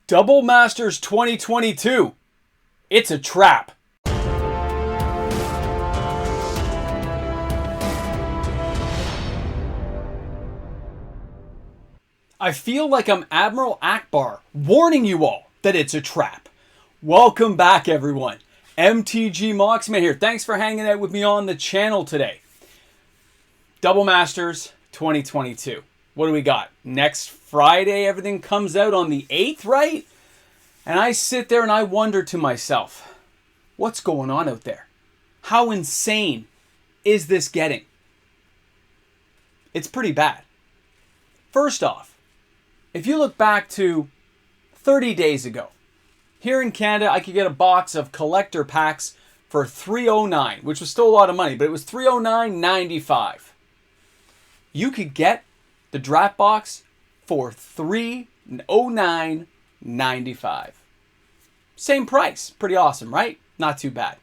Double Masters 2022. It's a trap. I feel like I'm Admiral Akbar warning you all that it's a trap. Welcome back, everyone. MTG Moxman here. Thanks for hanging out with me on the channel today. Double Masters 2022. What do we got? Next Friday, everything comes out on the 8th, right? And I sit there and I wonder to myself, what's going on out there? How insane is this getting? It's pretty bad. First off, if you look back to 30 days ago, here in Canada, I could get a box of collector packs for $309, which was still a lot of money, but it was $309.95. You could get the draft box for $309.95. Same price. Pretty awesome, right? Not too bad.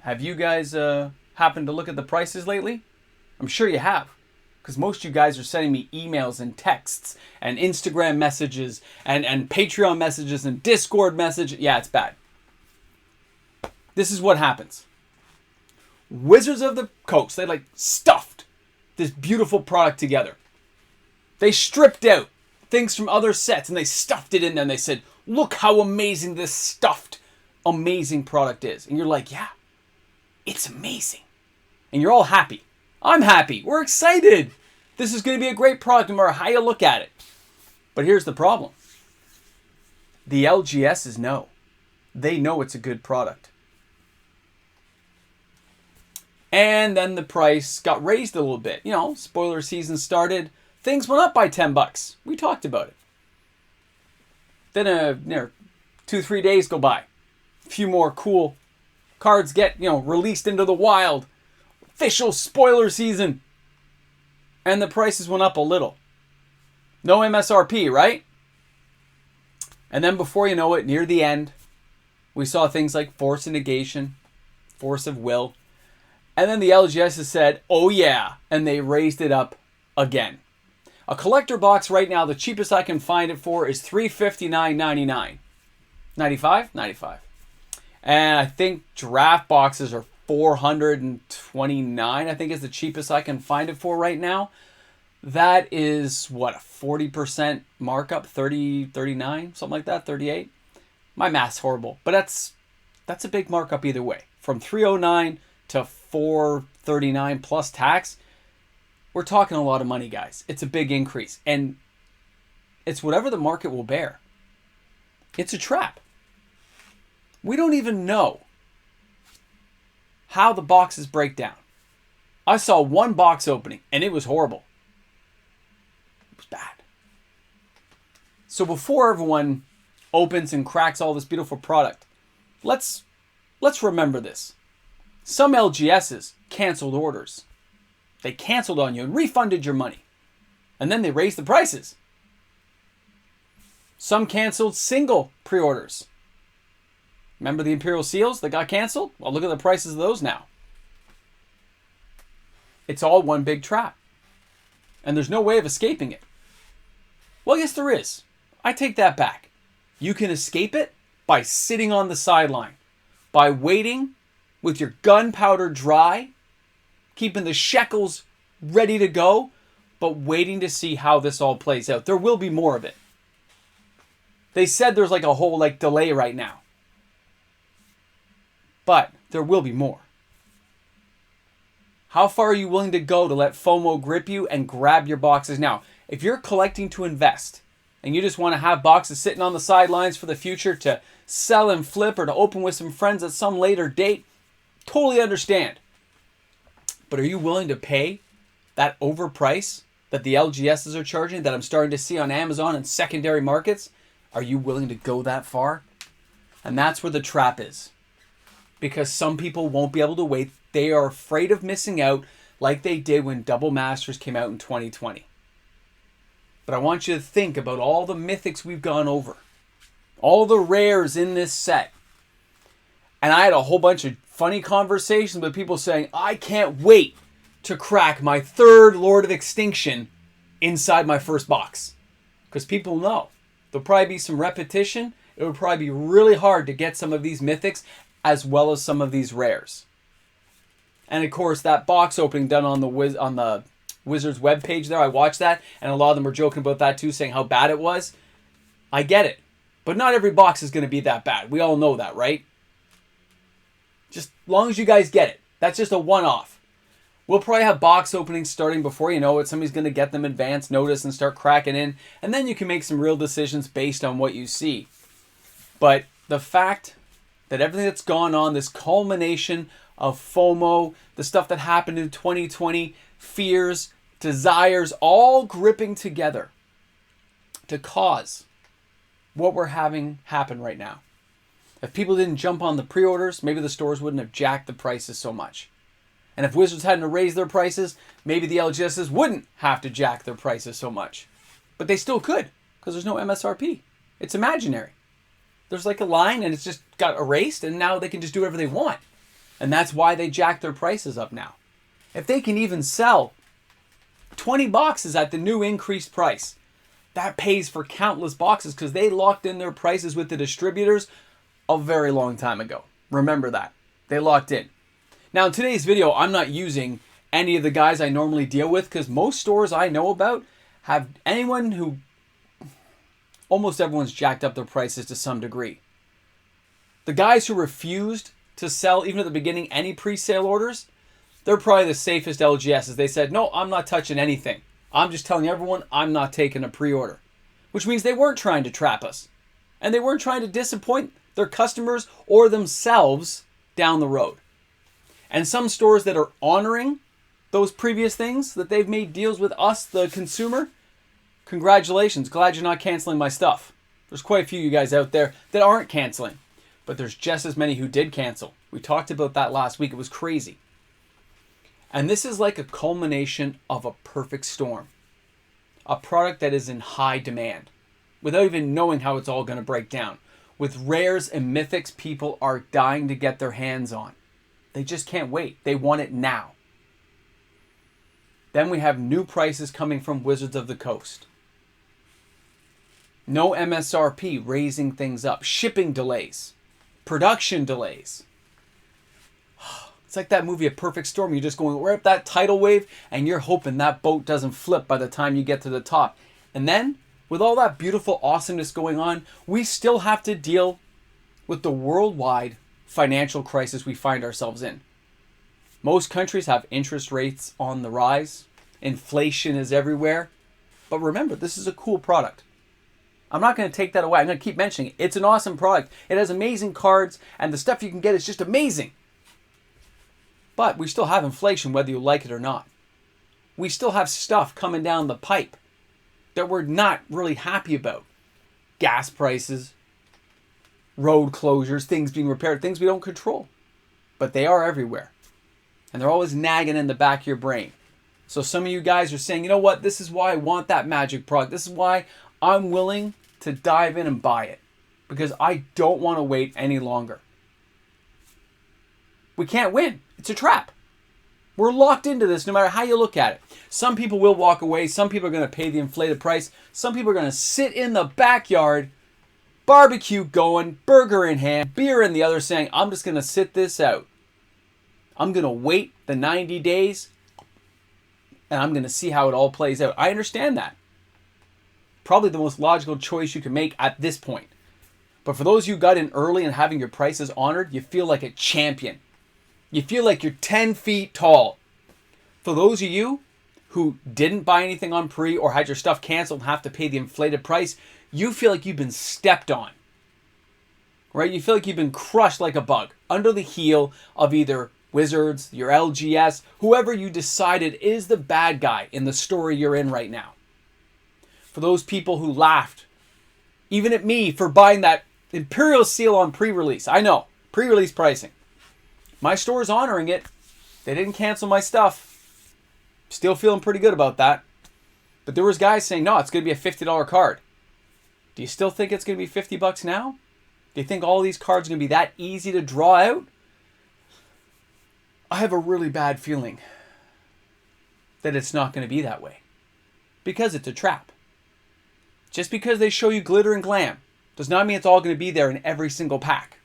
Have you guys happened to look at the prices lately? I'm sure you have, because most of you guys are sending me emails and texts and Instagram messages and Patreon messages and Discord messages. Yeah, it's bad. This is what happens. Wizards of the Coast, they stuffed this beautiful product together. They stripped out things from other sets and they stuffed it in there and they said, look how amazing this stuffed, amazing product is. And you're like, yeah, it's amazing. And you're all happy. I'm happy. We're excited. This is going to be a great product no matter how you look at it. But here's the problem. The LGSs know. They know it's a good product. And then the price got raised a little bit. You know, spoiler season started. Things went up by $10. We talked about it. Then 2-3 days go by. A few more cool cards get, released into the wild. Official spoiler season. And the prices went up a little. No MSRP, right? And then before you know it, near the end, we saw things like Force of Negation, Force of Will. And then the LGS has said, oh yeah, and they raised it up again. A collector box right now, the cheapest I can find it for is $359.99. 95? And I think draft boxes are $429, I think is the cheapest I can find it for right now. That is, a 40% markup? 30, 39, something like that, 38? My math's horrible, but that's a big markup either way. From $309 to $439 plus tax, we're talking a lot of money, guys. It's a big increase, and it's whatever the market will bear. It's a trap. We don't even know how the boxes break down. I saw one box opening, and it was horrible. It was bad. So before everyone opens and cracks all this beautiful product, let's remember this. Some LGSs canceled orders. They canceled on you and refunded your money. And then they raised the prices. Some canceled single pre-orders. Remember the Imperial Seals that got canceled? Well, look at the prices of those now. It's all one big trap. And there's no way of escaping it. Well, yes, there is. I take that back. You can escape it by sitting on the sideline. By waiting with your gunpowder dry, keeping the shekels ready to go, but waiting to see how this all plays out. There will be more of it. They said there's a whole delay right now. But there will be more. How far are you willing to go to let FOMO grip you and grab your boxes now? If you're collecting to invest and you just want to have boxes sitting on the sidelines for the future to sell and flip or to open with some friends at some later date, totally understand. But are you willing to pay that overprice that the LGSs are charging, that I'm starting to see on Amazon and secondary markets? Are you willing to go that far? And that's where the trap is. Because some people won't be able to wait. They are afraid of missing out like they did when Double Masters came out in 2020. But I want you to think about all the mythics we've gone over. All the rares in this set. And I had a whole bunch of funny conversations with people saying, I can't wait to crack my third Lord of Extinction inside my first box. because people know. There'll probably be some repetition. It would probably be really hard to get some of these mythics as well as some of these rares. And of course, that box opening done on the Wizards webpage there, I watched that, and a lot of them were joking about that too, saying how bad it was. I get it. But not every box is going to be that bad. We all know that, right? Just as long as you guys get it. That's just a one-off. We'll probably have box openings starting before you know it. Somebody's going to get them advance notice and start cracking in. And then you can make some real decisions based on what you see. But the fact that everything that's gone on, this culmination of FOMO, the stuff that happened in 2020, fears, desires, all gripping together to cause what we're having happen right now. If people didn't jump on the pre-orders, maybe the stores wouldn't have jacked the prices so much. And if Wizards hadn't raised their prices, maybe the LGSs wouldn't have to jack their prices so much. But they still could, because there's no MSRP. It's imaginary. There's like a line and it's just got erased, and now they can just do whatever they want. And that's why they jack their prices up now. If they can even sell 20 boxes at the new increased price, that pays for countless boxes because they locked in their prices with the distributors a very long time ago. Remember that. They locked in. Now, in today's video, I'm not using any of the guys I normally deal with because most stores I know about have anyone who... Almost everyone's jacked up their prices to some degree. The guys who refused to sell, even at the beginning, any pre-sale orders, they're probably the safest LGSs. They said, no, I'm not touching anything. I'm just telling everyone I'm not taking a pre-order. Which means they weren't trying to trap us. And they weren't trying to disappoint their customers or themselves down the road. And some stores that are honoring those previous things that they've made deals with us, the consumer, congratulations. Glad you're not canceling my stuff. There's quite a few of you guys out there that aren't canceling. But there's just as many who did cancel. We talked about that last week. It was crazy. And this is like a culmination of a perfect storm. A product that is in high demand. Without even knowing how it's all going to break down. With rares and mythics people are dying to get their hands on. They just can't wait. They want it now. Then we have new prices coming from Wizards of the Coast. No MSRP raising things up. Shipping delays. Production delays. It's like that movie A Perfect Storm. You're just going right up that tidal wave and you're hoping that boat doesn't flip by the time you get to the top. And then, with all that beautiful awesomeness going on, we still have to deal with the worldwide financial crisis we find ourselves in. Most countries have interest rates on the rise. Inflation is everywhere. But remember, this is a cool product. I'm not going to take that away. I'm going to keep mentioning it. It's an awesome product. It has amazing cards, and the stuff you can get is just amazing. But we still have inflation, whether you like it or not. We still have stuff coming down the pipe that we're not really happy about. Gas prices, road closures, things being repaired, things we don't control. But they are everywhere. And they're always nagging in the back of your brain. So some of you guys are saying, you know what, this is why I want that Magic product. This is why I'm willing to dive in and buy it. Because I don't want to wait any longer. We can't win. It's a trap. We're locked into this no matter how you look at it. Some people will walk away. Some people are going to pay the inflated price. Some people are going to sit in the backyard, barbecue going, burger in hand, beer in the other, saying, I'm just going to sit this out. I'm going to wait the 90 days, and I'm going to see how it all plays out. I understand that. Probably the most logical choice you can make at this point. But for those of you who got in early and having your prices honored, you feel like a champion. You feel like you're 10 feet tall. For those of you who didn't buy anything on pre or had your stuff canceled and have to pay the inflated price, you feel like you've been stepped on. Right? You feel like you've been crushed like a bug under the heel of either Wizards, your LGS, whoever you decided is the bad guy in the story you're in right now. For those people who laughed, even at me, for buying that Imperial Seal on pre-release. I know, pre-release pricing. My store is honoring it. They didn't cancel my stuff. Still feeling pretty good about that. But there was guys saying, no, it's going to be a $50 card. Do you still think it's going to be $50 now? Do you think all these cards are going to be that easy to draw out? I have a really bad feeling that it's not going to be that way. Because it's a trap. Just because they show you glitter and glam does not mean it's all going to be there in every single pack.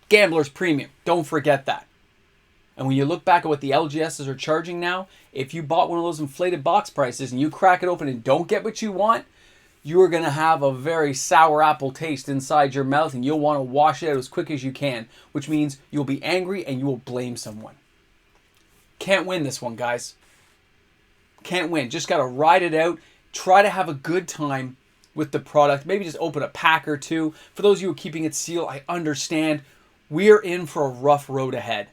Gambler's Premium. Don't forget that. And when you look back at what the LGSs are charging now, if you bought one of those inflated box prices and you crack it open and don't get what you want, you are going to have a very sour apple taste inside your mouth, and you'll want to wash it out as quick as you can, which means you'll be angry and you will blame someone. Can't win this one, guys. Can't win. Just got to ride it out. Try to have a good time with the product. Maybe just open a pack or two. For those of you who are keeping it sealed, I understand. We're in for a rough road ahead.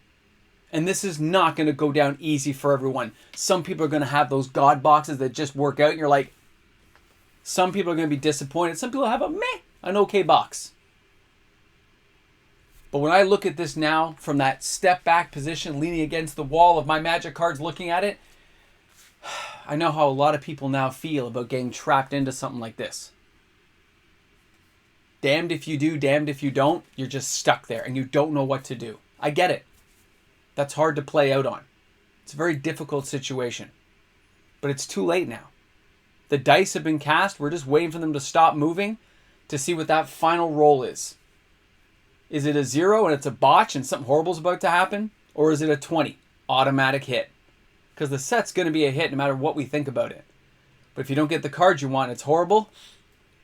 And this is not going to go down easy for everyone. Some people are going to have those God boxes that just work out, and you're like, some people are going to be disappointed. Some people have an okay box. But when I look at this now from that step back position, leaning against the wall of my Magic cards, looking at it, I know how a lot of people now feel about getting trapped into something like this. Damned if you do, damned if you don't. You're just stuck there and you don't know what to do. I get it. That's hard to play out on. It's a very difficult situation. But it's too late now. The dice have been cast. We're just waiting for them to stop moving to see what that final roll is. Is it a 0 and it's a botch and something horrible is about to happen? Or is it a 20? Automatic hit. Because the set's going to be a hit no matter what we think about it. But if you don't get the cards you want, it's horrible.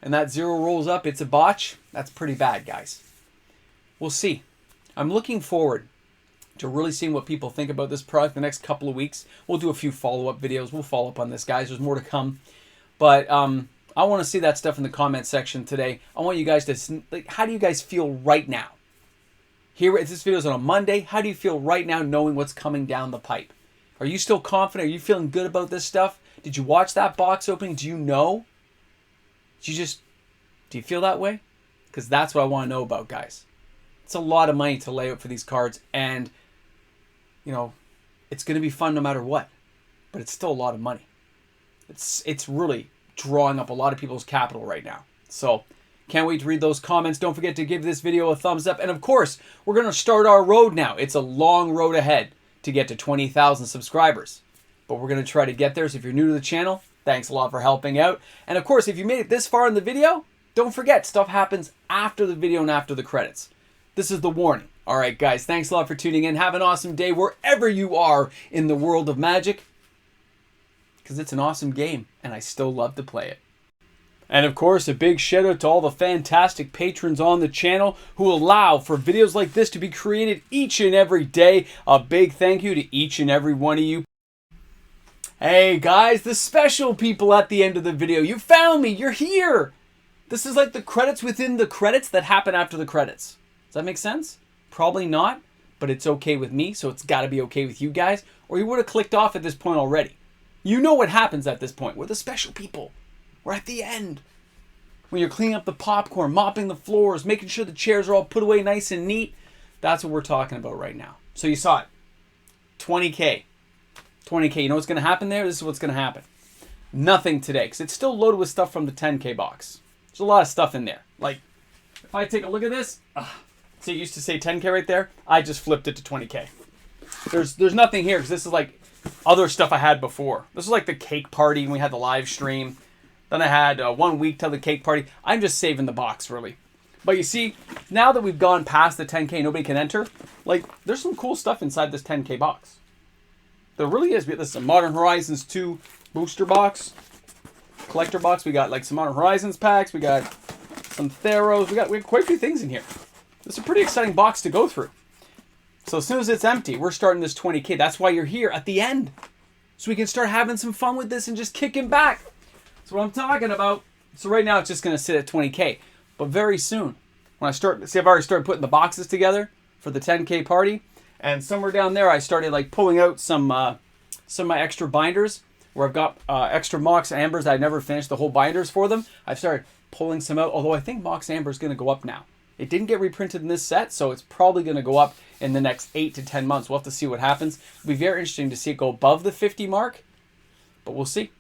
And that 0 rolls up, it's a botch. That's pretty bad, guys. We'll see. I'm looking forward to really seeing what people think about this product the next couple of weeks. We'll do a few follow-up videos. We'll follow up on this, guys. There's more to come. But I want to see that stuff in the comment section today. I want you guys to, like, how do you guys feel right now? Here, this video is on a Monday. How do you feel right now knowing what's coming down the pipe? Are you still confident? Are you feeling good about this stuff? Did you watch that box opening? Do you know? Do you feel that way? Because that's what I want to know about, guys. It's a lot of money to lay out for these cards, and you know, it's going to be fun no matter what. But it's still a lot of money. It's really drawing up a lot of people's capital right now. So, can't wait to read those comments. Don't forget to give this video a thumbs up. And of course, we're going to start our road now. It's a long road ahead to get to 20,000 subscribers. But we're going to try to get there. So if you're new to the channel, thanks a lot for helping out. And of course, if you made it this far in the video, don't forget, stuff happens after the video and after the credits. This is the warning. All right, guys, thanks a lot for tuning in. Have an awesome day wherever you are in the world of Magic. Because it's an awesome game, and I still love to play it. And of course, a big shout out to all the fantastic patrons on the channel who allow for videos like this to be created each and every day. A big thank you to each and every one of you. Hey guys, the special people at the end of the video. You found me, you're here. This is like the credits within the credits that happen after the credits. Does that make sense? Probably not, but it's okay with me, so it's got to be okay with you guys, or you would have clicked off at this point already. You know what happens at this point. We're the special people. We're at the end. When you're cleaning up the popcorn, mopping the floors, making sure the chairs are all put away nice and neat, that's what we're talking about right now. So you saw it. 20K. 20K. You know what's going to happen there? This is what's going to happen. Nothing today, because it's still loaded with stuff from the 10K box. There's a lot of stuff in there. Like, if I take a look at this, see, it used to say 10K right there. I just flipped it to 20K. There's nothing here, because this is like other stuff I had before. This is like the cake party when we had the live stream. Then I had 1 week till the cake party. I'm just saving the box, really. But you see, now that we've gone past the 10K, nobody can enter. Like, there's some cool stuff inside this 10K box. There really is. This is a Modern Horizons 2 booster box, collector box. We got like some Modern Horizons packs. We got some Theros. We got quite a few things in here. This is a pretty exciting box to go through. So as soon as it's empty, we're starting this 20K. That's why you're here at the end. So we can start having some fun with this and just kicking back. That's what I'm talking about. So right now it's just going to sit at 20K. But very soon, when I start, see, I've already started putting the boxes together for the 10K party. And somewhere down there, I started like pulling out some of my extra binders where I've got extra Mox Ambers. I never finished the whole binders for them. I've started pulling some out, although I think Mox Amber is going to go up now. It didn't get reprinted in this set, so it's probably going to go up in the next 8 to 10 months. We'll have to see what happens. It'll be very interesting to see it go above the 50 mark, but we'll see.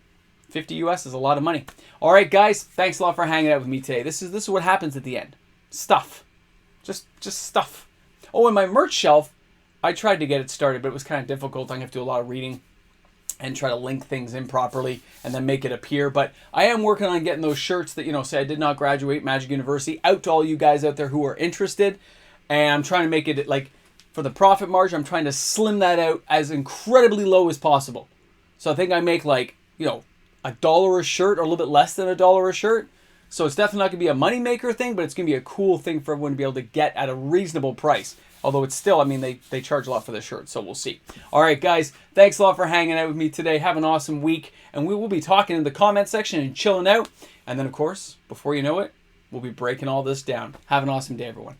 50 US is a lot of money. All right, guys, thanks a lot for hanging out with me today. This is what happens at the end. Stuff. Just stuff. Oh, and my merch shelf, I tried to get it started, but it was kind of difficult. I'm going to have to do a lot of reading. and try to link things in properly and then make it appear. But I am working on getting those shirts that, say I did not graduate Magic University out to all you guys out there who are interested. And I'm trying to make it like, for the profit margin, I'm trying to slim that out as incredibly low as possible. So I think I make like, $1 a shirt or a little bit less than $1 a shirt. So it's definitely not going to be a moneymaker thing, but it's going to be a cool thing for everyone to be able to get at a reasonable price. Although it's still, they charge a lot for the shirt, so we'll see. All right, guys, thanks a lot for hanging out with me today. Have an awesome week, and we will be talking in the comment section and chilling out. And then, of course, before you know it, we'll be breaking all this down. Have an awesome day, everyone.